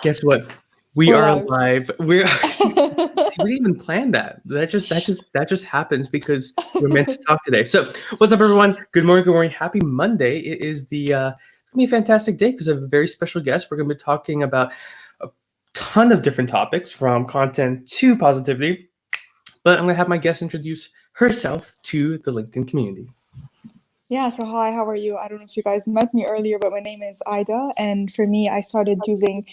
Guess what? We We're are live. live. We're we didn't even plan that. That just happens because we're meant to talk today. So, what's up, everyone? Good morning. Good morning. Happy Monday. It is it's gonna be a fantastic day because I have a very special guest. We're gonna be talking about a ton of different topics from content to positivity. But I'm gonna have my guest introduce herself to the LinkedIn community. Yeah, so hi, how are you? I don't know if you guys met me earlier, but my name is Aida, and for me, I started using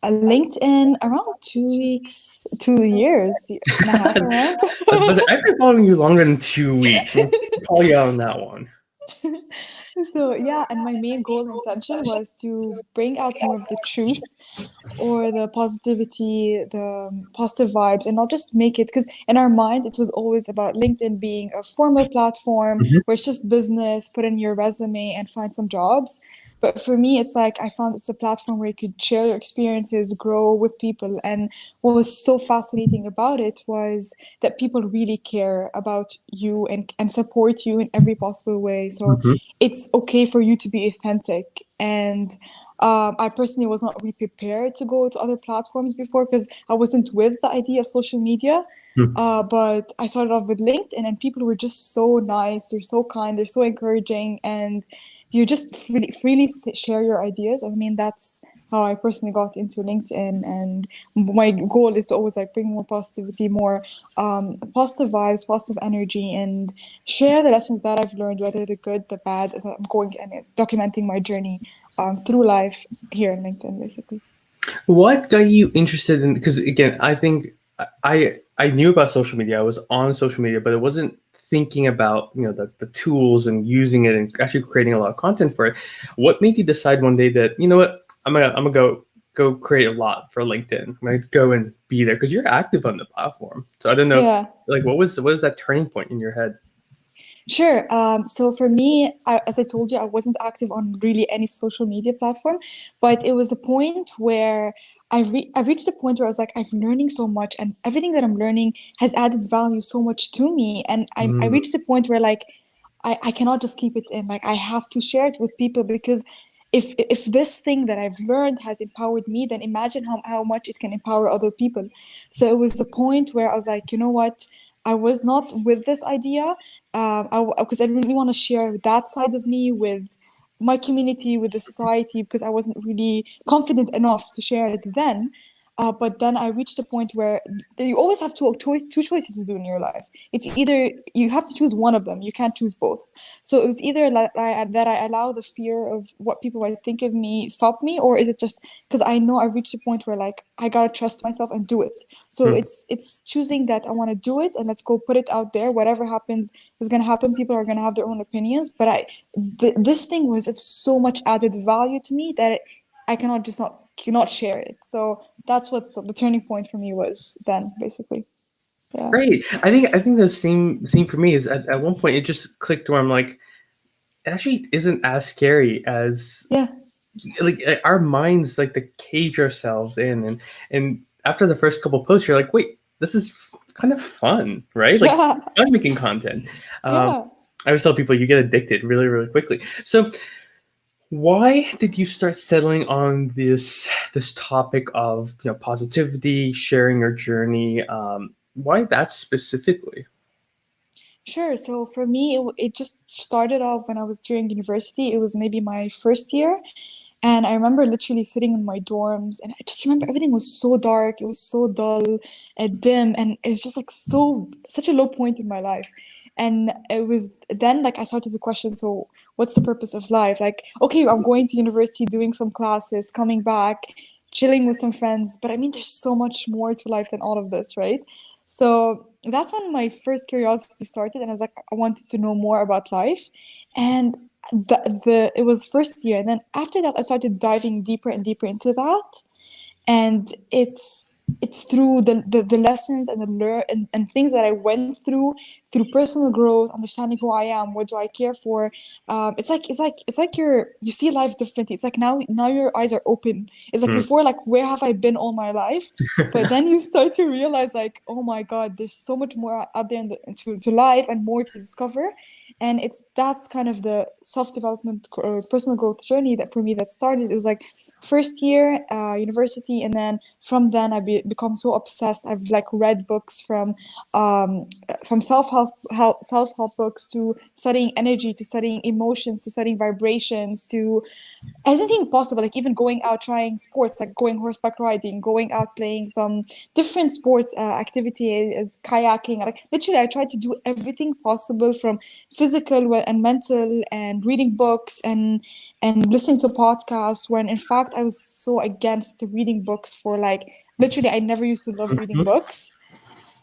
a LinkedIn around 2 weeks, 2 years and a half around. But I've been following you longer than 2 weeks. I'll call you out on that one. So yeah, and my main goal and intention was to bring out more of the truth or the positivity, the positive vibes, and not just make it because in our mind it was always about LinkedIn being a formal platform where it's just business, put in your resume and find some jobs. But for me, it's like I found it's a platform where you could share your experiences, grow with people. And what was so fascinating about it was that people really care about you and support you in every possible way. So Mhm. it's okay for you to be authentic. And I personally was not really prepared to go to other platforms before because I wasn't with the idea of social media. But I started off with LinkedIn, and people were just so nice. They're so kind. They're so encouraging, and you just freely share your ideas. I mean, that's how I personally got into LinkedIn. And my goal is to always like bring more positivity, more positive vibes, positive energy, and share the lessons that I've learned, whether the good, the bad, as I'm going and documenting my journey through life here on LinkedIn, basically. What got you interested in? Because again, I think I knew about social media. I was on social media, but I wasn't thinking about the tools and using it and actually creating a lot of content for it. What made you decide one day that what I'm gonna go create a lot for LinkedIn. I'm gonna go and be there because you're active on the platform. So I don't know, Yeah. like what was that turning point in your head? Sure. So for me, as I told you, I wasn't active on really any social media platform, but it was a point where I reached a point where I was like, I'm learning so much, and everything that I'm learning has added value so much to me, and I Mm, reached a point where like I cannot just keep it in. Like I have to share it with people because if this thing that I've learned has empowered me, then imagine how much it can empower other people. So it was a point where I was like, you know what? I was not with this idea because I really want to share that side of me with my community, with the society, because I wasn't really confident enough to share it then. But then I reached a point where you always have two choices to do in your life. It's either you have to choose one of them. You can't choose both. So it was either that I allow the fear of what people might think of me stop me, or is it just because I know I reached a point where like I gotta trust myself and do it. So mm. it's choosing that I want to do it and let's go put it out there. Whatever happens is gonna happen. People are gonna have their own opinions, but this thing was of so much added value to me that I cannot just not cannot share it. So that's what the turning point for me was then, basically. Yeah. Great. I think the same for me is at one point it just clicked where I'm like, it actually isn't as scary as Yeah. like our minds like to cage ourselves in, and after the first couple posts you're like, wait, this is kind of fun, right? Like Yeah. fun making content. um Yeah. I always tell people you get addicted really really quickly. So why did you start settling on this topic of positivity, sharing your journey? Why that specifically? Sure. So for me, it just started off when I was during university. It was maybe my first year. And I remember literally sitting in my dorms, and I just remember everything was so dark. It was so dull and dim. And it was just like such a low point in my life. And it was then like I started to question, so what's the purpose of life? Like, okay, I'm going to university, doing some classes, coming back, chilling with some friends. But I mean, there's so much more to life than all of this, right? So that's when my first curiosity started, and I was like, I wanted to know more about life. And the it was first year, and then after that, I started diving deeper and deeper into that, and it's through the lessons and and things that I went through personal growth, understanding who I am, what do I care for. It's like you see life differently. It's like now your eyes are open. It's like Mm, before, like where have I been all my life? But then you start to realize like, oh my God, there's so much more out there to life and more to discover. And that's kind of the self-development or personal growth journey that for me that started. It was like first year university, and then from then become so obsessed. I've like read books from self-help books to studying energy, to studying emotions, to studying vibrations, to anything possible, like even going out trying sports, like going horseback riding, going out playing some different sports activity as kayaking. Like literally I tried to do everything possible, from physical and mental, and reading books and listening to podcasts, when in fact I was so against reading books. For like literally I never used to love reading Mhm. books,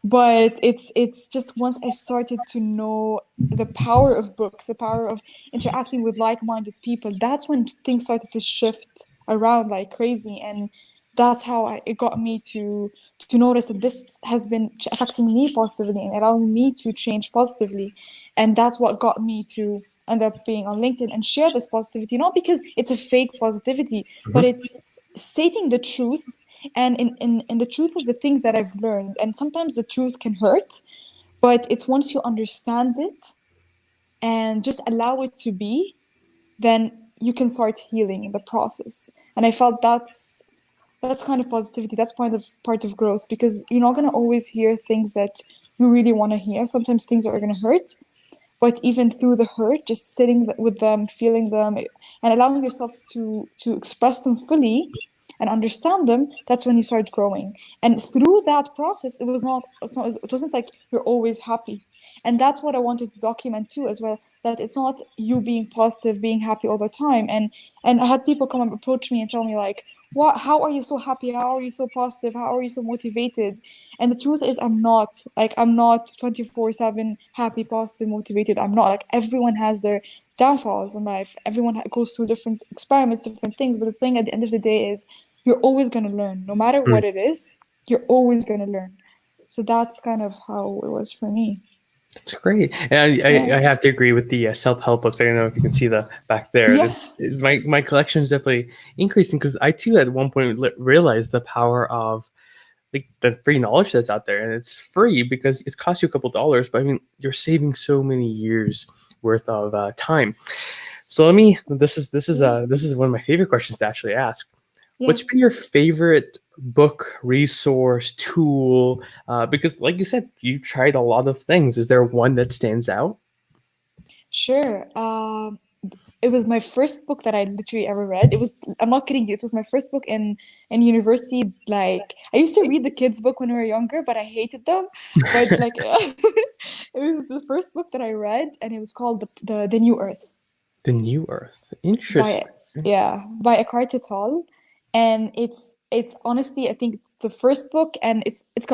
but it's just once I started to know the power of books, the power of interacting with like-minded people, that's when things started to shift around like crazy. And that's how it got me to notice that this has been affecting me positively and allowing me to change positively. And that's what got me to end up being on LinkedIn and share this positivity, not because it's a fake positivity, but Mhm. it's stating the truth, and in the truth of the things that I've learned. And sometimes the truth can hurt, but it's once you understand it and just allow it to be, then you can start healing in the process. And I felt that's kind of positivity. That's part of growth, because you're not gonna always hear things that you really want to hear. Sometimes things are gonna hurt, but even through the hurt, just sitting with them, feeling them, and allowing yourself to express them fully and understand them, that's when you start growing. And through that process, it wasn't like you're always happy. And that's what I wanted to document too, as well, that it's not you being positive, being happy all the time. And I had people come and approach me and tell me like, what, how are you so happy? How are you so positive? How are you so motivated? And the truth is, I'm not 24/7 happy, positive, motivated. I'm not. Like, everyone has their downfalls in life. Everyone goes through different experiments, different things. But the thing at the end of the day is, you're always going to learn. No matter Mm. what it is, you're always going to learn. So that's kind of how it was for me. That's great. And Yeah. I have to agree with the self-help books. I don't know if you can see the back there. Yeah. My collection is definitely increasing, because I too at one point realized the power of like the free knowledge that's out there. And it's free because it's cost you a couple dollars, but I mean you're saving so many years worth of time. So let me, Yeah. this is one of my favorite questions to actually ask. Yeah. What's been your favorite book, resource, tool? Because, like you said, you tried a lot of things. Is there one that stands out? Sure. It was my first book that I literally ever read. I'm not kidding you, it was my first book in university. Like, I used to read the kids' book when we were younger, but I hated them. But like it was the first book that I read, and it was called the New Earth The New Earth. by Interesting. by Aida Tleel. And it's honestly, I think, the first book, and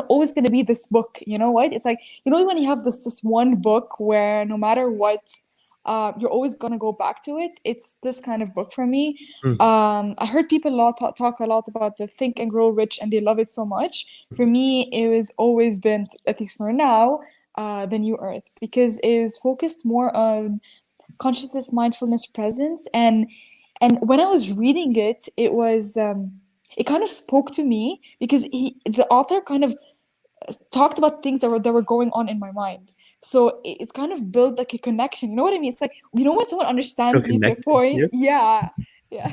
always going to be this book. You know what? It's like, when you have this one book where no matter what, you're always gonna go back to it. It's this kind of book for me. Hmm. I heard people talk a lot about the Think and Grow Rich, and they love it so much. For me, it was always been, at least for now, the New Earth, because it is focused more on consciousness, mindfulness, presence. And when I was reading it, it kind of spoke to me, because the author kind of talked about things that were going on in my mind. So it's kind of built like a connection. You know what I mean? It's like, when someone Feel understands you to a connected. point. Yep. Yeah. Yeah.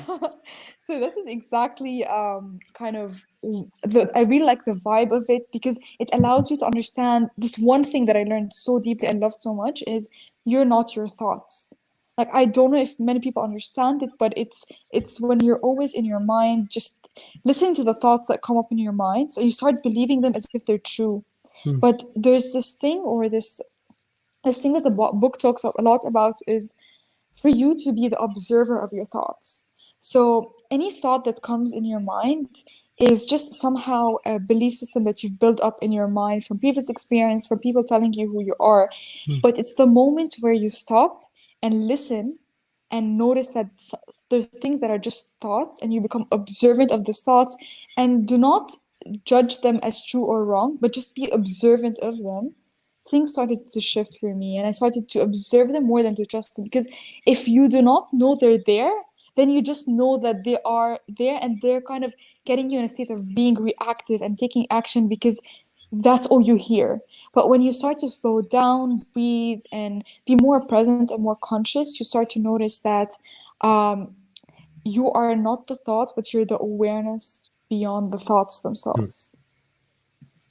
So this is exactly kind of I really like the vibe of it, because it allows you to understand this one thing that I learned so deeply and loved so much is, you're not your thoughts. Like, I don't know if many people understand it, but it's when you're always in your mind, just listening to the thoughts that come up in your mind, so you start believing them as if they're true. Hmm. But there's this thing that the book talks a lot about, is for you to be the observer of your thoughts. So any thought that comes in your mind is just somehow a belief system that you've built up in your mind from previous experience, from people telling you who you are. Hmm. But it's the moment where you stop and listen and notice that there are things that are just thoughts, and you become observant of these thoughts, and do not judge them as true or wrong, but just be observant of them. Things started to shift for me, and I started to observe them more than to trust them. Because if you do not know they're there, then you just know that they are there, and they're kind of getting you in a state of being reactive and taking action, because that's all you hear. But when you start to slow down, breathe, and be more present and more conscious, you start to notice that um, you are not the thoughts, but you're the awareness beyond the thoughts Hmm. themselves.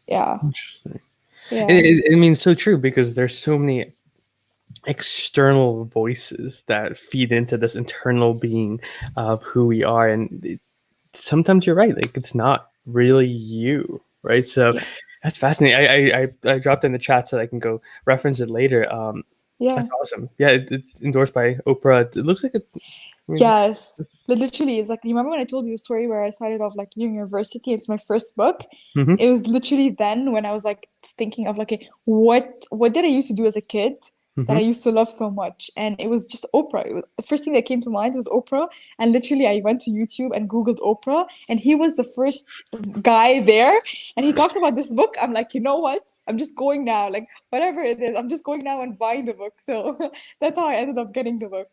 Yeah, Interesting. And yeah, I mean, so true because there's so many external voices that feed into this internal being of who we are, and sometimes you're right, like it's not really you, right? So yeah, that's fascinating. I dropped in the chat so I can go reference it later. yeah. That's awesome. Yeah, it's endorsed by Oprah. It looks like it. I mean, Yes. Literally, it's like, you remember when I told you the story where I started off like university? It's my first book. mhm. It was literally then when I was like thinking of like, okay, what did I used to do as a kid that I Mhm. used to love so much? And it was just Oprah. The first thing that came to mind was Oprah. And literally, I went to YouTube and Googled Oprah, and he was the first guy there. And he talked about this book. I'm like, you know what? I'm just going now. Like, whatever it is, I'm just going now and buying the book. So that's how I ended up getting the book.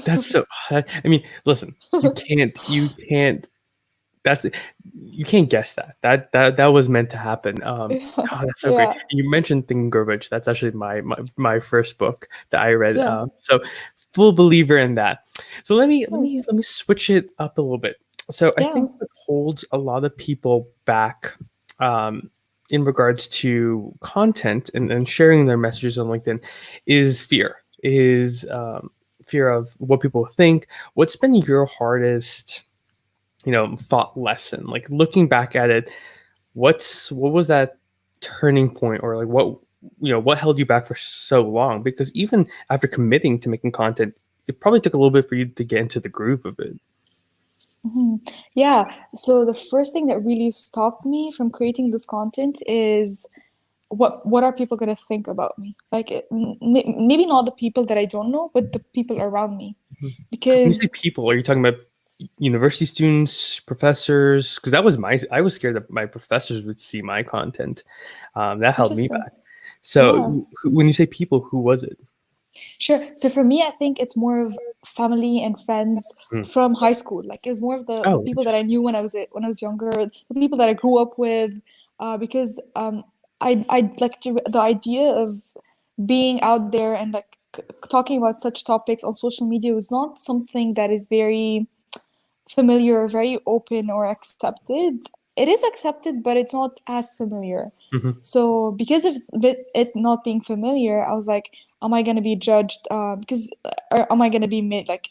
That's so. I mean, listen, you can't. That's you can't guess that. That was meant to happen. Yeah, Oh, that's so great. yeah, You mentioned Think and Rich. That's actually my first book that I read. yeah. So full believer in that. So let me let me Nice. let me switch it up a little bit. So I Yeah. think what holds a lot of people back um, in regards to content and sharing their messages on LinkedIn is fear. Is fear of what people think. What's been your hardest thought lesson, like looking back at it, what was that turning point, or like what held you back for so long? Because even after committing to making content, it probably took a little bit for you to get into the groove of it. Yeah. So the first thing that really stopped me from creating this content is what are people gonna think about me? Like maybe not the people that I don't know, but the people around me. Mhm. When you say Because people, are you talking about university students, professors? Because I was scared that my professors would see my content. That held me interesting. back. So Yeah. when you say people, who was it? Sure. So for me, I think it's more of family and friends Hmm. from high school. Like it's more of the Oh, people that I interesting. knew when I was younger, the people that I grew up with, because I like the idea of being out there and like talking about such topics on social media was not something that is very familiar, very open or accepted. It is accepted, but it's not as familiar. Hmm. So because of it not being familiar, I was like, am I gonna be judged? Because or am I gonna be made like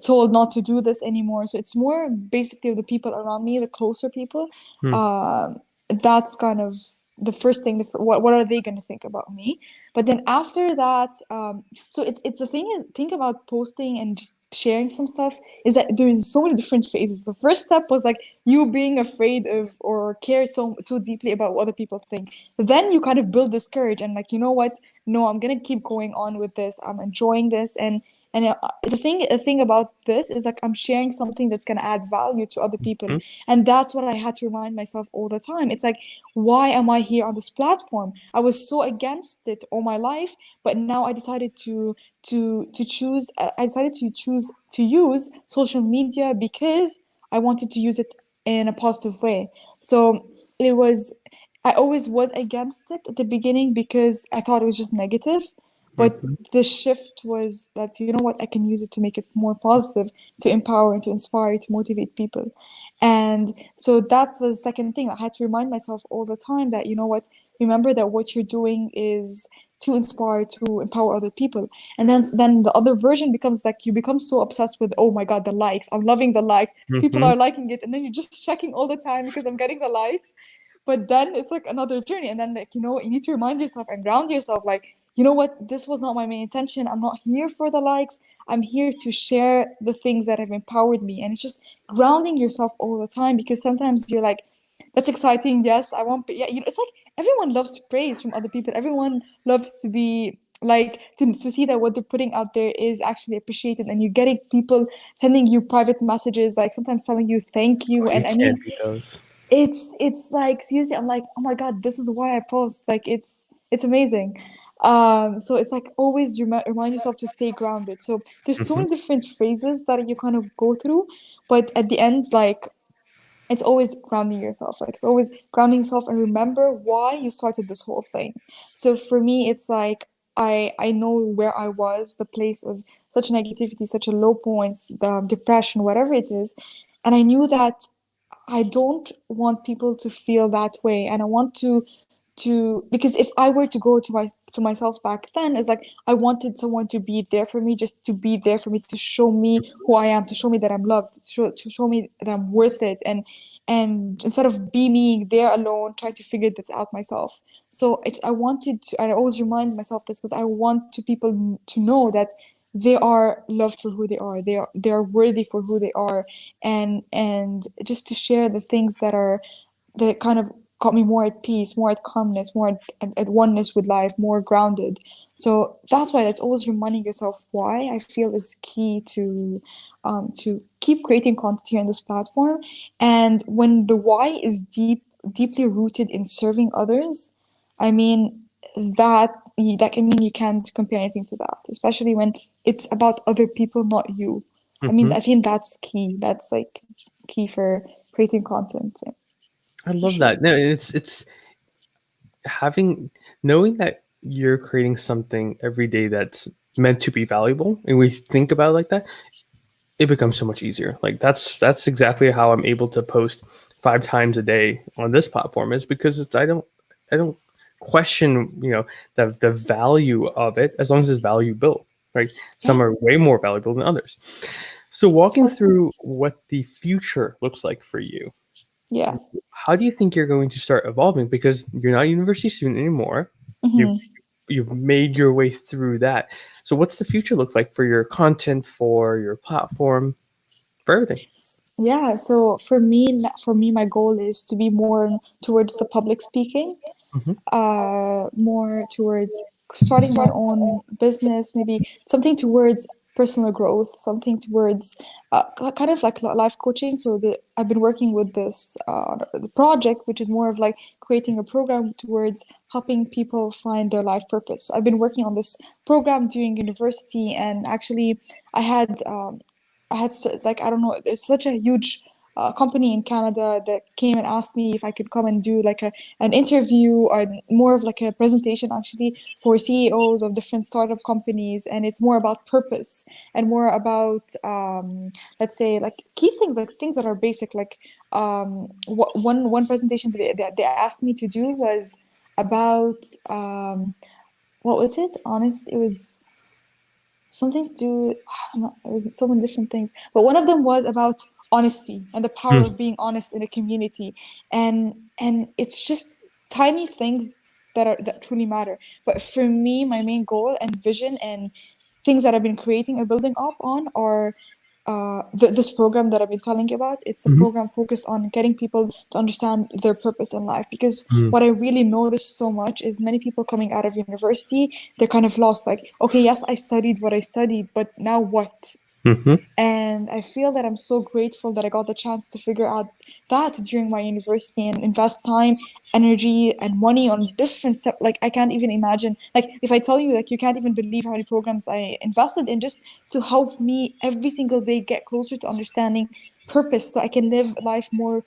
told not to do this anymore? So it's more basically the people around me, the closer people. Hmm. That's kind of the first thing. What are they gonna think about me? But then after that, so it's the thing about posting and just sharing some stuff is that there's so many different phases. The first step was like you being afraid of or care so deeply about what other people think. Then you kind of build this courage and like, you know what? No, I'm gonna keep going on with this. I'm enjoying this, and the thing about this is like I'm sharing something that's gonna add value to other people, Hmm. and that's what I had to remind myself all the time. It's like, why am I here on this platform? I was so against it all my life, but now I decided to choose. I decided to choose to use social media because I wanted to use it in a positive way. So it was. I always was against it at the beginning because I thought it was just negative. But Hmm. the shift was that, you know what, I can use it to make it more positive, to empower, to inspire, to motivate people. And so that's the second thing. I had to remind myself all the time that, you know what, remember that what you're doing is to inspire, to empower other people. And then the other version becomes like you become so obsessed with, oh my God, the likes. I'm loving the likes. People Hmm. are liking it. And then you're just checking all the time because I'm getting the likes. But then it's like another journey. And then like, you need to remind yourself and ground yourself like, you know what, this was not my main intention. I'm not here for the likes. I'm here to share the things that have empowered me. And it's just grounding yourself all the time because sometimes you're like, that's exciting. Yes, I want, yeah, it's like everyone loves praise from other people. Everyone loves to be like to see that what they're putting out there is actually appreciated, and you're getting people sending you private messages, like sometimes telling you thank you. You And I can't mean, beat those. it's like seriously, I'm like, oh my God, this is why I post. Like it's amazing. So it's like always remind yourself to stay grounded. So there's so Hmm. many different phases that you kind of go through, but at the end, like it's always grounding yourself. Like it's always grounding yourself and remember why you started this whole thing. So for me, it's like I know where I was, the place of such negativity, such a low points, the depression, whatever it is, and I knew that I don't want people to feel that way, and I want to because if I were to go to myself back then, it's like I wanted someone to be there for me, just to be there for me, to show me who I am, to show me that I'm loved, to show me that I'm worth it, and instead of being there alone, trying to figure this out myself. So I wanted to, I always remind myself this because I want to people to know that they are loved for who they are. They are worthy for who they are, and just to share the things that kind of got me more at peace, more at calmness, more at oneness with life, more grounded. So that's why that's always reminding yourself why I feel is key to keep creating content here on this platform. And when the why is deeply rooted in serving others, I mean that that can mean you can't compare anything to that, especially when it's about other people, not you. I mean, Hmm. I think that's key. That's like key for creating content. I For love sure. that. No, it's having knowing that you're creating something every day that's meant to be valuable, and we think about it like that, it becomes so much easier. Like that's exactly how I'm able to post 5 times a day on this platform, is because I don't question, the value of it, as long as it's value built, right? Some Yeah, are way more valuable than others. So that's walking perfect. through what the future looks like for you, Yeah. how do you think you're going to start evolving? Because you're not a university student anymore. You've Hmm. you've made your way through that. So what's the future look like for your content, for your platform, for everything? Yeah, so for me, my goal is to be more towards the public speaking, Hmm. more towards starting my own business, maybe something towards personal growth, something towards kind of like life coaching. So I've been working with this project, which is more of like creating a program towards helping people find their life purpose. So I've been working on this program during university, and actually, I had like I don't know, there's such a huge company in Canada that came and asked me if I could come and do like an interview or more of like a presentation actually for CEOs of different startup companies, and it's more about purpose and more about let's say like key things, like things that are basic, like one presentation that they asked me to do was about what was it? Honest, it was something to do, I don't know, it was so many different things, but one of them was about honesty and the power of being honest in a community, and it's just tiny things that truly matter. But for me, my main goal and vision and things that I've been creating or building up on are this program that I've been telling you about. It's a Hmm. program focused on getting people to understand their purpose in life. Because Hmm. what I really noticed so much is many people coming out of university, they're kind of lost. Like, okay, yes, I studied what I studied, but now what? Hmm. And I feel that I'm so grateful that I got the chance to figure out that during my university and invest time, energy, and money on different stuff. Like I can't even imagine. Like if I tell you, like you can't even believe how many programs I invested in just to help me every single day get closer to understanding purpose, so I can live life more.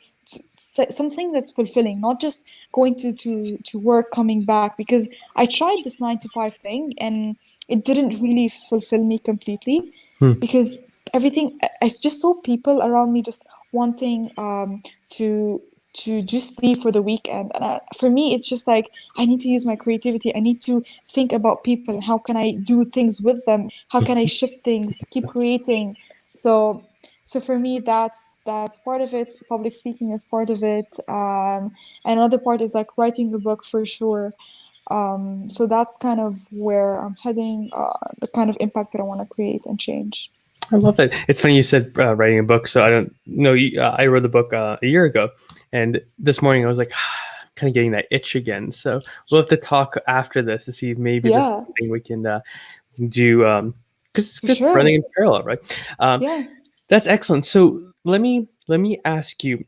Something that's fulfilling, not just going to work, coming back. Because I tried this 9 to 5 thing and it didn't really fulfill me completely Hmm. because everything I just saw people around me just wanting to just leave for the weekend, and for me it's just like I need to use my creativity. I need to think about people and how can I do things with them, how can I shift things, keep creating. So for me that's part of it. Public speaking is part of it, and another part is like writing a book for sure. So that's kind of where I'm heading, the kind of impact that I want to create and change. I love it. It's funny you said writing a book. So I don't know. I wrote the book a year ago, and this morning I was like, kind of getting that itch again. So we'll have to talk after this to see if maybe this is Yeah, something we can do. Because it's for good running sure. in parallel, right? Um, Yeah. that's excellent. So let me ask you, Mhm.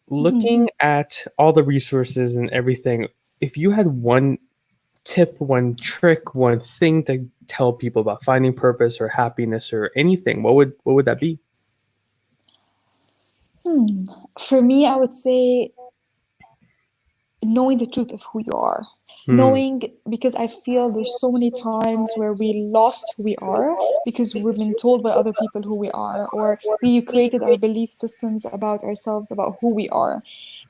looking at all the resources and everything, if you had one tip, one trick, one thing to tell people about finding purpose or happiness or anything, what would that be? Hmm. For me, I would say knowing the truth of who you are. Hmm. Knowing, because I feel there's so many times where we lost who we are because we've been told by other people who we are, or we created our belief systems about ourselves, about who we are.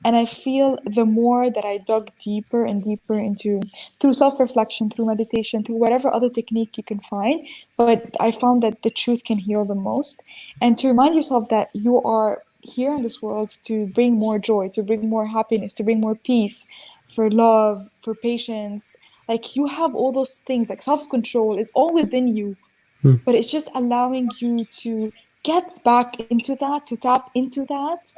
And I feel the more that I dug deeper and deeper into, through self-reflection, through meditation, through whatever other technique you can find, but I found that the truth can heal the most. And to remind yourself that you are here in this world to bring more joy, to bring more happiness, to bring more peace, for love, for patience. Like you have all those things, like self control is all within you, Hmm. but it's just allowing you to get back into that, to tap into that.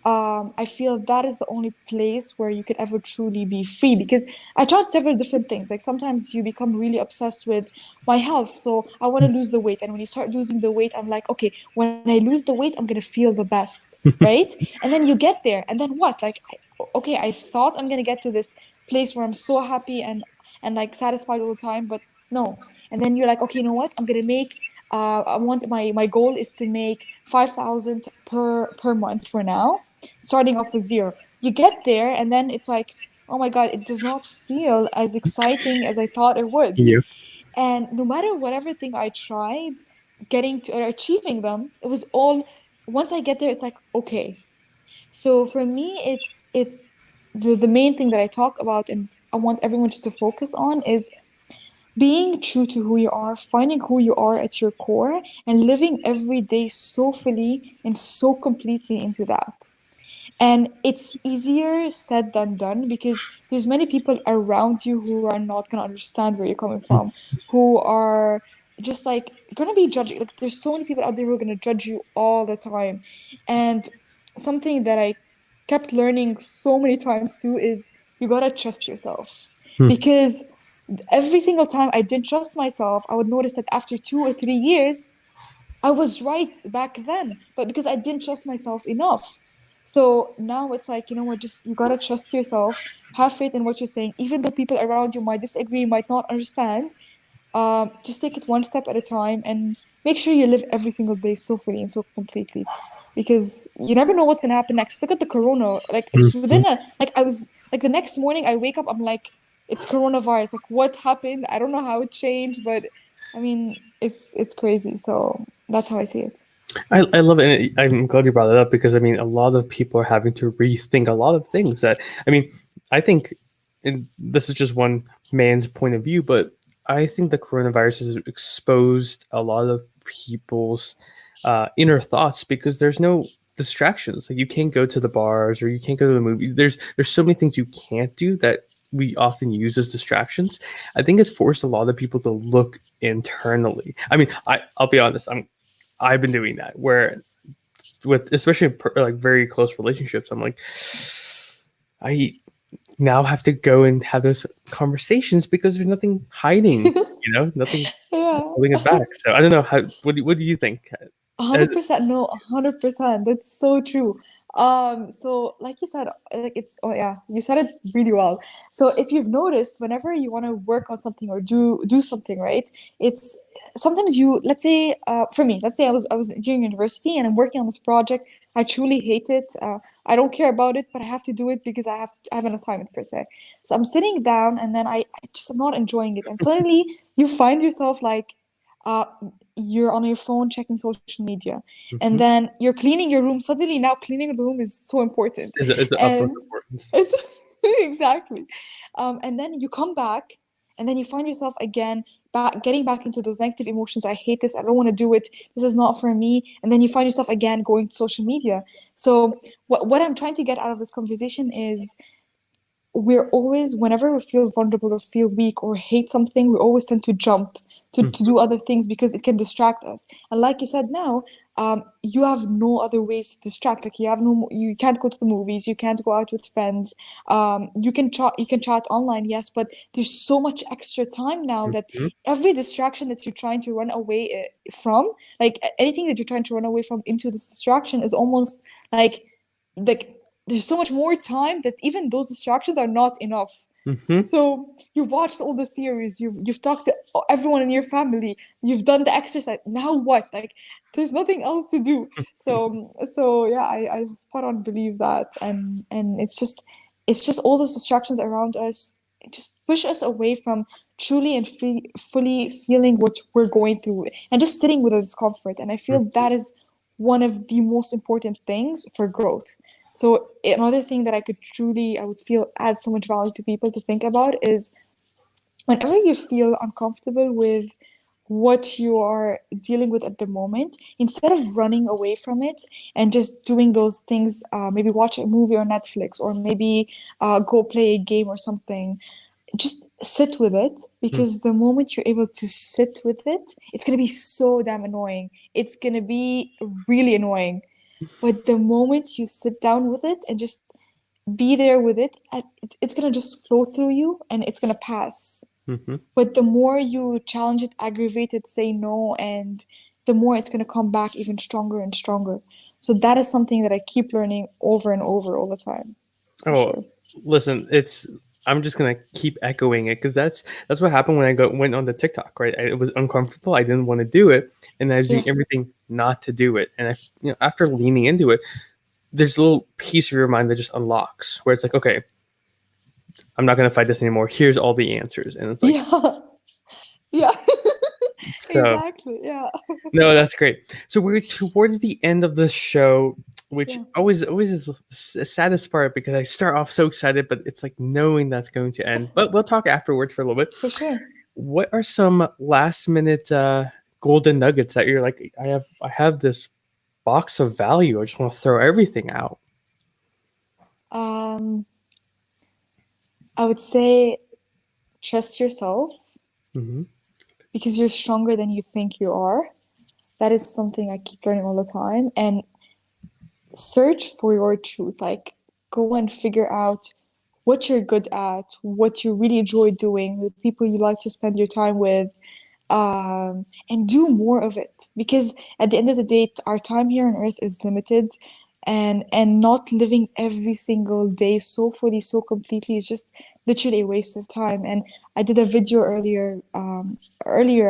I feel that is the only place where you could ever truly be free, because I tried several different things. Like sometimes you become really obsessed with my health, so I want to lose the weight, and when you start losing the weight, I'm like, okay, when I lose the weight, I'm gonna feel the best, right? And then you get there, and then what? Like, okay, I thought I'm gonna get to this place where I'm so happy and like satisfied all the time, but no. And then you're like, okay, you know what? I'm gonna make. I want my goal is to make 5,000 per month for now, starting off with zero. You get there, and then it's like, oh my God, it does not feel as exciting as I thought it would. Yeah. And no matter whatever thing I tried, getting to or achieving them, it was all once I get there, it's like, okay. So for me, it's the main thing that I talk about and I want everyone just to focus on is being true to who you are, finding who you are at your core, and living every day so fully and so completely into that. And it's easier said than done because there's many people around you who are not going to understand where you're coming from, who are just like going to be judging. Like there's so many people out there who are going to judge you all the time. And something that I kept learning so many times too is you got to trust yourself, Hmm. because every single time I didn't trust myself, I would notice that after 2 or 3 years I was right back then, but because I didn't trust myself enough. So now it's like, you know what, just you gotta trust yourself, have faith in what you're saying, even though people around you might disagree, might not understand. Just take it one step at a time and make sure you live every single day so fully and so completely. Because you never know what's gonna happen next. Look at the corona. Like it's within Hmm. a like I was like the next morning I wake up, I'm like, it's coronavirus. Like what happened? I don't know how it changed, but I mean it's crazy. So that's how I see it. I love it. And I'm glad you brought it up because I mean, a lot of people are having to rethink a lot of things that I mean, I think, and this is just one man's point of view, but I think the coronavirus has exposed a lot of people's inner thoughts because there's no distractions. Like you can't go to the bars or you can't go to the movie. There's so many things you can't do that we often use as distractions. I think it's forced a lot of people to look internally. I mean, I'll be honest. I've been doing that where with especially like very close relationships, I'm like, I now have to go and have those conversations because there's nothing hiding, nothing Yeah. holding it back. So I don't know how. What do you think? Uh, 100%. No, 100%. That's so true. So like you said, like it's oh yeah, you said it really well. So if you've noticed, whenever you want to work on something or do something, right? It's sometimes you let's say for me, let's say I was during university and I'm working on this project. I truly hate it. I don't care about it, but I have to do it because I have an assignment per se. So I'm sitting down and then I just am not enjoying it, and suddenly you find yourself like uh, you're on your phone checking social media, and mhm. then you're cleaning your room. Suddenly now cleaning the room is so important. Is the utmost And importance. it's exactly. And then you come back, and then you find yourself again getting back into those negative emotions. I hate this, I don't want to do it, this is not for me. And then you find yourself again going to social media. So what I'm trying to get out of this conversation is we're always, whenever we feel vulnerable or feel weak or hate something, we always tend to jump to Mhm. do other things because it can distract us. And like you said now, you have no other ways to distract. Like you can't go to the movies, you can't go out with friends. You can chat online, yes, but there's so much extra time now that Mhm. every distraction that you're trying to run away from, like anything that you're trying to run away from into this distraction is almost like there's so much more time that even those distractions are not enough. Mm-hmm. So you've watched all the series, you've talked to everyone in your family, you've done the exercise. Now what? Like, there's nothing else to do. So yeah, I spot on believe that, and it's just all those distractions around us just push us away from truly and fully feeling what we're going through and just sitting with the discomfort. And I feel that is one of the most important things for growth. So another thing that I would feel adds so much value to people to think about is whenever you feel uncomfortable with what you are dealing with at the moment, instead of running away from it and just doing those things, maybe watch a movie on Netflix or maybe go play a game or something, just sit with it, because the moment you're able to sit with it, it's going to be so damn annoying. It's going to be really annoying. But the moment you sit down with it and just be there with it, it's gonna just flow through you and it's gonna pass. Mm-hmm. But the more you challenge it, aggravate it, say no, and the more it's gonna come back even stronger and stronger. So that is something that I keep learning over and over all the time, for Oh, sure. listen, I'm just gonna keep echoing it because that's what happened when went on the TikTok, right? It was uncomfortable. I didn't want to do it, and I was doing Yeah. everything not to do it. And after leaning into it, there's a little piece of your mind that just unlocks where it's like, okay, I'm not gonna fight this anymore. Here's all the answers, and it's like, Yeah. Yeah. so Exactly. Yeah. no, that's great. So we're towards the end of the show, which Yeah. always is the saddest part because I start off so excited, but it's like knowing that's going to end. But we'll talk afterwards for a little bit. For sure. What are some last minute golden nuggets that you're like, I have this box of value. I just want to throw everything out. Um, I would say trust yourself Hmm. because you're stronger than you think you are. That is something I keep learning all the time. And search for your truth. Like, go and figure out what you're good at, what you really enjoy doing, the people you like to spend your time with, and do more of it. Because at the end of the day, our time here on Earth is limited, and not living every single day so fully, so completely is just literally a waste of time. And I did a video earlier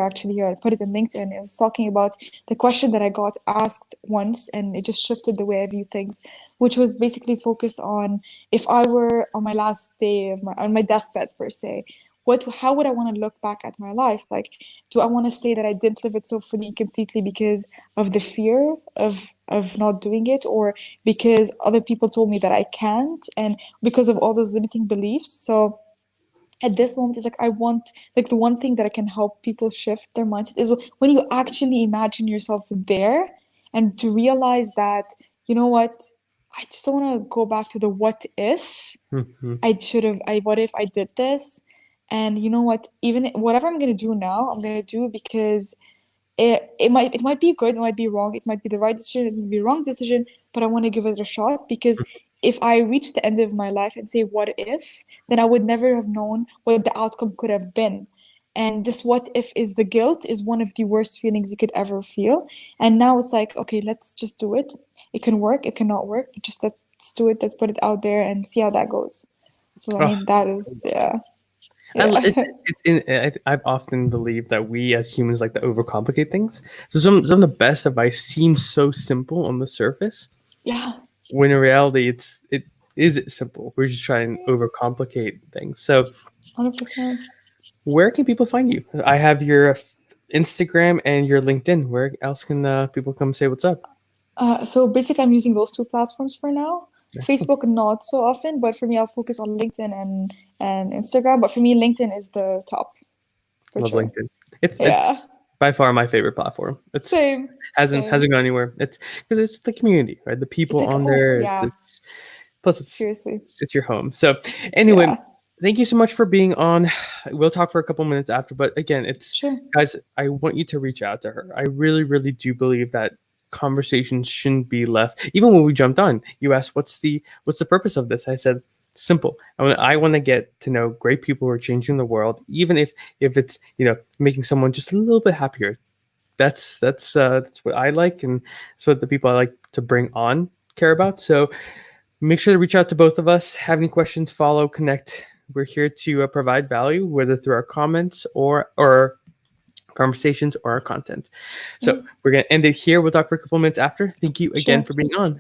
actually here. I put it in LinkedIn. It was talking about the question that I got asked once, and it just shifted the way I view things, which was basically focused on if I were on my last day of on my deathbed per se, how would I want to look back at my life? Like, do I want to say that I didn't live it so fully and completely because of the fear of not doing it, or because other people told me that I can't, and because of all those limiting beliefs? So at this moment, it's like I want, like, the one thing that I can help people shift their mindset is when you actually imagine yourself there, and to realize that, you know what, I just don't want to go back to the what if. Hmm. What if I did this? And you know what? Even whatever I'm gonna do now, I'm gonna do because it might be good, it might be wrong, it might be the right decision, it might be the wrong decision, but I want to give it a shot. Because if I reach the end of my life and say what if, then I would never have known what the outcome could have been. And this what if is the guilt is one of the worst feelings you could ever feel. And now it's like, okay, let's just do it. It can work, it cannot work, but just let's do it, let's put it out there and see how that goes. So I Oh, mean, that is, yeah. I, Yeah. I've often believed that we as humans like to overcomplicate things. So some of the best advice seems so simple on the surface, Yeah. when in reality it is simple. We're just trying to overcomplicate things. So 100%. where can people find you? I have your Instagram and your LinkedIn. Where else can people come say what's up? So basically, I'm using those two platforms for now. Excellent. Facebook not so often, but for me, I'll focus on LinkedIn and Instagram. But for me, LinkedIn is the top for Love sure. LinkedIn. It's Yeah, by far my favorite platform. It's same, hasn't same. hasn't gone anywhere. It's because it's the community, right? The It's people like, on oh there. yeah, Plus seriously, it's your home. So anyway, yeah, thank you so much for being on. We'll talk for a couple minutes after, but again, it's sure. guys, I want you to reach out to her. I really, really do believe that conversations shouldn't be left. Even when we jumped on, you asked what's the purpose of this? I said simple. I want to get to know great people who are changing the world, even if it's making someone just a little bit happier. That's what I like, and so the people I like to bring on care about. So make sure to reach out to both of us. Have any questions, follow, connect. we're here to provide value, whether through our comments or conversations or our content. So we're going to end it here. We'll talk for a couple minutes after. Thank you again Sure. for being on.